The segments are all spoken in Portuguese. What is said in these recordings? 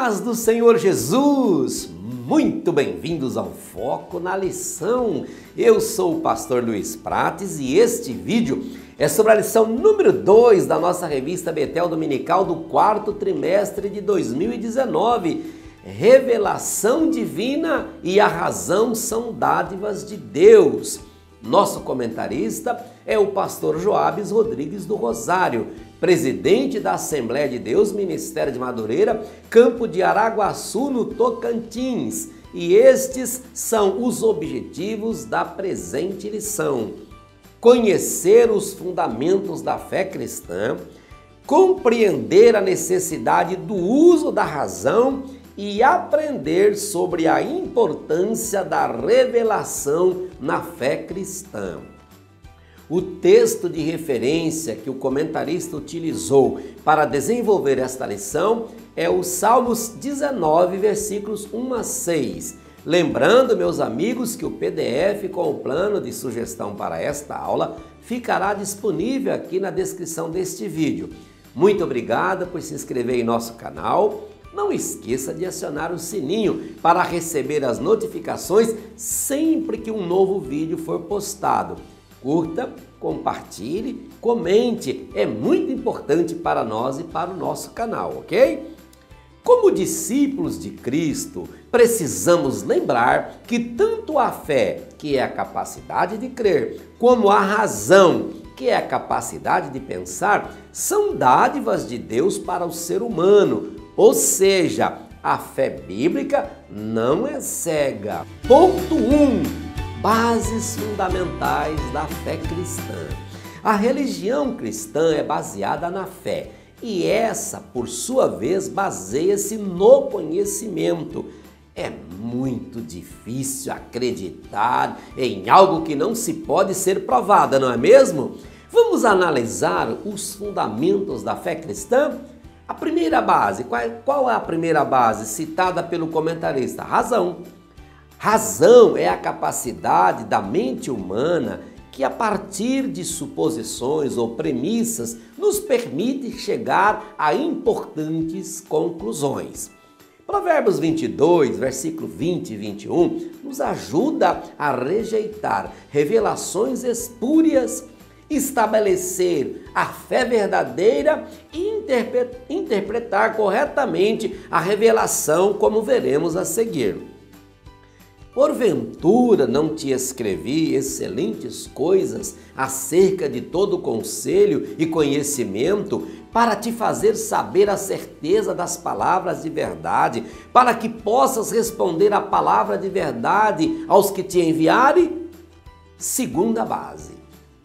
Paz do Senhor Jesus! Muito bem-vindos ao Foco na Lição. Eu sou o pastor Luiz Prates e este vídeo é sobre a lição número 2 da nossa revista Betel Dominical do quarto trimestre de 2019. Revelação divina e a razão são dádivas de Deus. Nosso comentarista é o pastor Joabes Rodrigues do Rosário, presidente da Assembleia de Deus, Ministério de Madureira, Campo de Araguaçu, no Tocantins. E estes são os objetivos da presente lição: conhecer os fundamentos da fé cristã, compreender a necessidade do uso da razão e aprender sobre a importância da revelação na fé cristã. O texto de referência que o comentarista utilizou para desenvolver esta lição é o Salmos 19, versículos 1 a 6. Lembrando, meus amigos, que o PDF com o plano de sugestão para esta aula ficará disponível aqui na descrição deste vídeo. Muito obrigado por se inscrever em nosso canal. Não esqueça de acionar o sininho para receber as notificações sempre que um novo vídeo for postado. Curta, compartilhe, comente, é muito importante para nós e para o nosso canal, ok? Como discípulos de Cristo, precisamos lembrar que tanto a fé, que é a capacidade de crer, como a razão, que é a capacidade de pensar, são dádivas de Deus para o ser humano. Ou seja, a fé bíblica não é cega. Ponto 1. Bases fundamentais da fé cristã. A religião cristã é baseada na fé e essa, por sua vez, baseia-se no conhecimento. É muito difícil acreditar em algo que não se pode ser provado, não é mesmo? Vamos analisar os fundamentos da fé cristã? A primeira base, qual é a primeira base citada pelo comentarista? Razão. Razão é a capacidade da mente humana que, a partir de suposições ou premissas, nos permite chegar a importantes conclusões. Provérbios 22, versículo 20 e 21, nos ajuda a rejeitar revelações espúrias, estabelecer a fé verdadeira e interpretar corretamente a revelação, como veremos a seguir. Porventura não te escrevi excelentes coisas acerca de todo conselho e conhecimento, para te fazer saber a certeza das palavras de verdade, para que possas responder a palavra de verdade aos que te enviarem? Segunda base.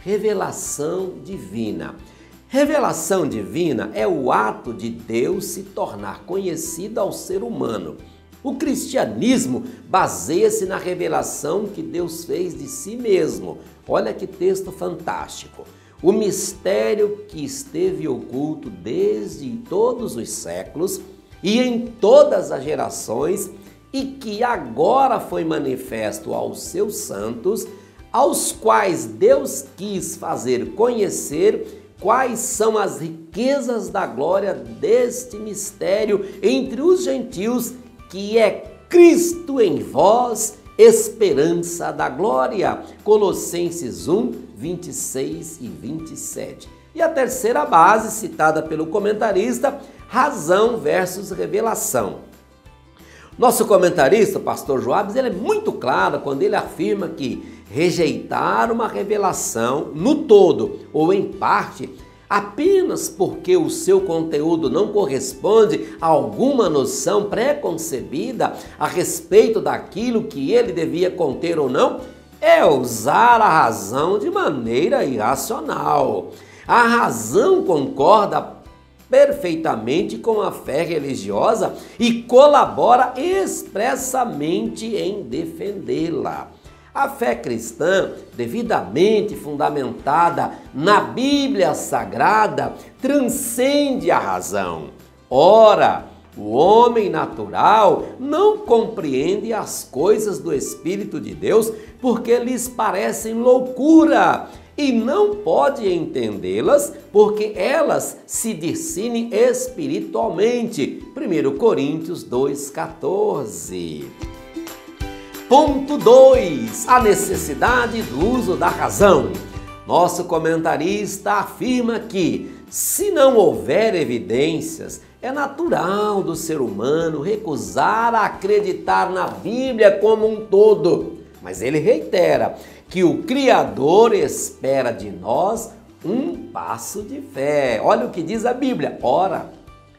Revelação divina. Revelação divina é o ato de Deus se tornar conhecido ao ser humano. O cristianismo baseia-se na revelação que Deus fez de si mesmo. Olha que texto fantástico. O mistério que esteve oculto desde todos os séculos e em todas as gerações e que agora foi manifesto aos seus santos, aos quais Deus quis fazer conhecer quais são as riquezas da glória deste mistério entre os gentios, que é Cristo em vós, esperança da glória. Colossenses 1, 26 e 27. E a terceira base, citada pelo comentarista, razão versus revelação. Nosso comentarista, o pastor Joabes, ele é muito claro quando ele afirma que rejeitar uma revelação no todo ou em parte, apenas porque o seu conteúdo não corresponde a alguma noção pré-concebida a respeito daquilo que ele devia conter ou não, é usar a razão de maneira irracional. A razão concorda perfeitamente com a fé religiosa e colabora expressamente em defendê-la. A fé cristã, devidamente fundamentada na Bíblia Sagrada, transcende a razão. Ora, o homem natural não compreende as coisas do Espírito de Deus porque lhes parecem loucura e não pode entendê-las porque elas se discernem espiritualmente. 1 Coríntios 2,14. Ponto 2. A necessidade do uso da razão. Nosso comentarista afirma que, se não houver evidências, é natural do ser humano recusar a acreditar na Bíblia como um todo. Mas ele reitera que o Criador espera de nós um passo de fé. Olha o que diz a Bíblia. Ora,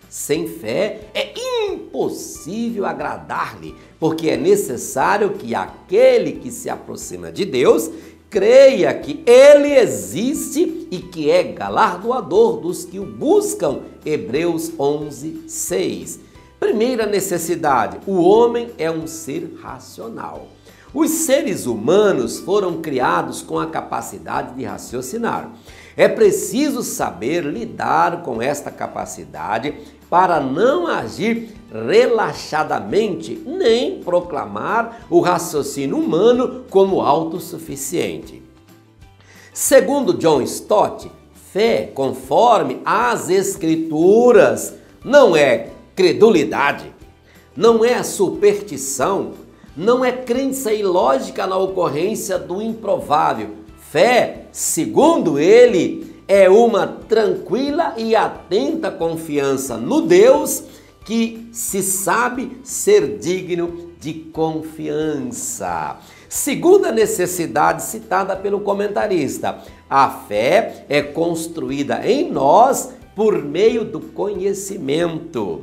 sem fé é impossível agradar-lhe, porque é necessário que aquele que se aproxima de Deus creia que Ele existe e que é galardoador dos que o buscam. Hebreus 11:6. Primeira necessidade: o homem é um ser racional. Os seres humanos foram criados com a capacidade de raciocinar. É preciso saber lidar com esta capacidade para não agir relaxadamente, nem proclamar o raciocínio humano como autossuficiente. Segundo John Stott, fé, conforme as Escrituras, não é credulidade, não é superstição, não é crença ilógica na ocorrência do improvável. Fé, segundo ele, é uma tranquila e atenta confiança no Deus que se sabe ser digno de confiança. Segunda necessidade citada pelo comentarista: a fé é construída em nós por meio do conhecimento.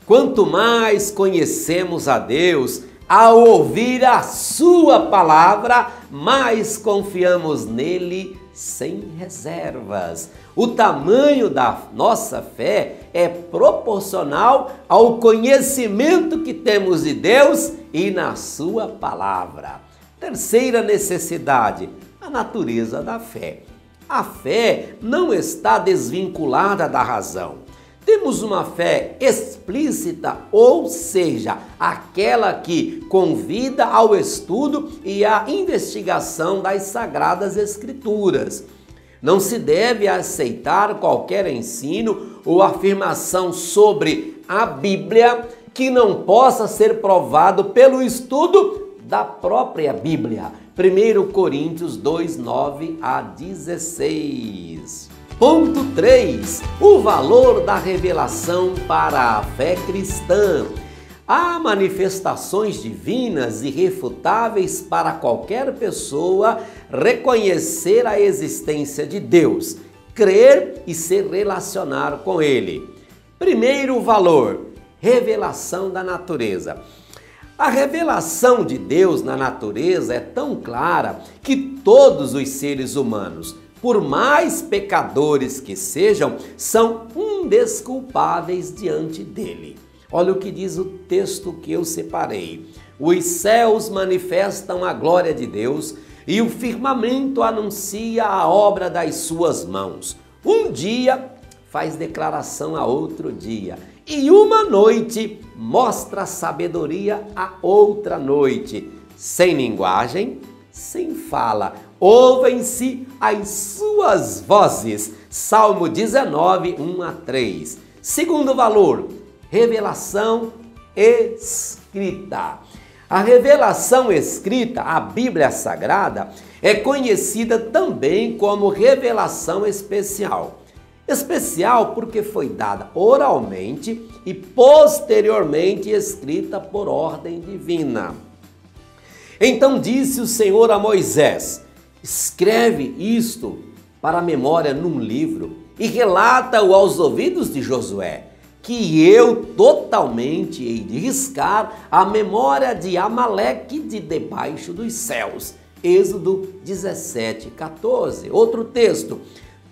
Quanto mais conhecemos a Deus, ao ouvir a sua palavra, mais confiamos nele sem reservas. O tamanho da nossa fé é proporcional ao conhecimento que temos de Deus e na sua palavra. Terceira necessidade: a natureza da fé. A fé não está desvinculada da razão. Temos uma fé explícita, ou seja, aquela que convida ao estudo e à investigação das Sagradas Escrituras. Não se deve aceitar qualquer ensino ou afirmação sobre a Bíblia que não possa ser provado pelo estudo da própria Bíblia. 1 Coríntios 2, 9 a 16. Ponto 3. O valor da revelação para a fé cristã. Há manifestações divinas irrefutáveis para qualquer pessoa reconhecer a existência de Deus, crer e se relacionar com Ele. Primeiro valor: revelação da natureza. A revelação de Deus na natureza é tão clara que todos os seres humanos, por mais pecadores que sejam, são indesculpáveis diante dele. Olha o que diz o texto que eu separei. Os céus manifestam a glória de Deus e o firmamento anuncia a obra das suas mãos. Um dia faz declaração a outro dia, e uma noite mostra sabedoria a outra noite. Sem linguagem, sem fala, ouvem-se as suas vozes. Salmo 19, 1 a 3. Segundo valor: revelação escrita. A revelação escrita, a Bíblia Sagrada, é conhecida também como revelação especial. Especial porque foi dada oralmente e posteriormente escrita por ordem divina. Então disse o Senhor a Moisés: escreve isto para a memória num livro e relata-o aos ouvidos de Josué, que eu totalmente hei de riscar a memória de Amaleque de debaixo dos céus. Êxodo 17, 14. Outro texto: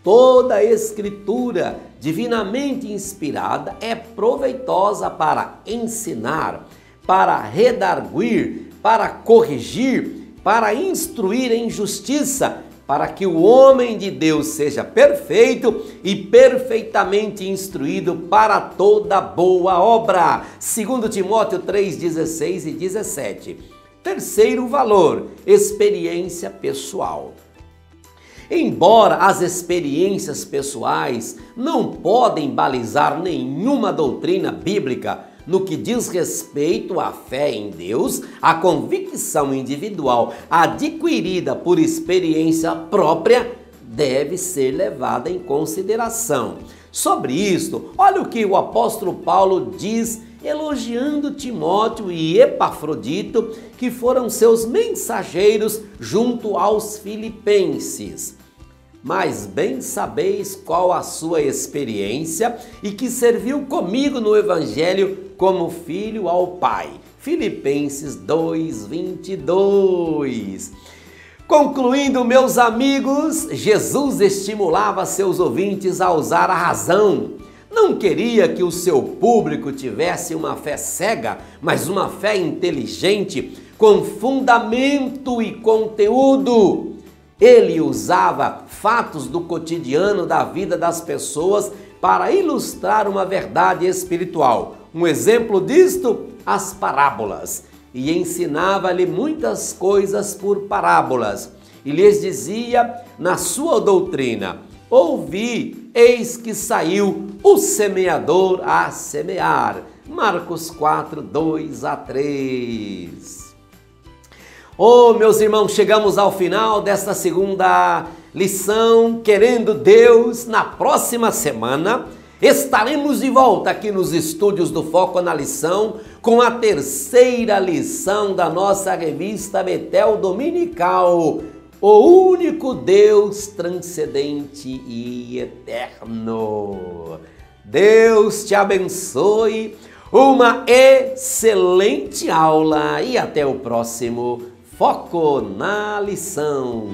toda a escritura divinamente inspirada é proveitosa para ensinar, para redarguir, para corrigir, para instruir em justiça, para que o homem de Deus seja perfeito e perfeitamente instruído para toda boa obra. 2 Timóteo 3, 16 e 17. Terceiro valor: experiência pessoal. Embora as experiências pessoais não podem balizar nenhuma doutrina bíblica no que diz respeito à fé em Deus, a convicção individual adquirida por experiência própria deve ser levada em consideração. Sobre isto, olha o que o apóstolo Paulo diz, elogiando Timóteo e Epafrodito, que foram seus mensageiros junto aos filipenses. Mas bem sabeis qual a sua experiência e que serviu comigo no Evangelho como filho ao Pai. Filipenses 2:22. Concluindo, meus amigos, Jesus estimulava seus ouvintes a usar a razão. Não queria que o seu público tivesse uma fé cega, mas uma fé inteligente, com fundamento e conteúdo. Ele usava fatos do cotidiano da vida das pessoas para ilustrar uma verdade espiritual. Um exemplo disto, as parábolas. E ensinava-lhe muitas coisas por parábolas. E lhes dizia na sua doutrina: ouvi, eis que saiu o semeador a semear. Marcos 4:2-3. Oh, meus irmãos, chegamos ao final desta segunda lição. Querendo Deus, na próxima semana estaremos de volta aqui nos estúdios do Foco na Lição com a terceira lição da nossa revista Betel Dominical, o único Deus transcendente e eterno. Deus te abençoe, uma excelente aula e até o próximo Foco na Lição.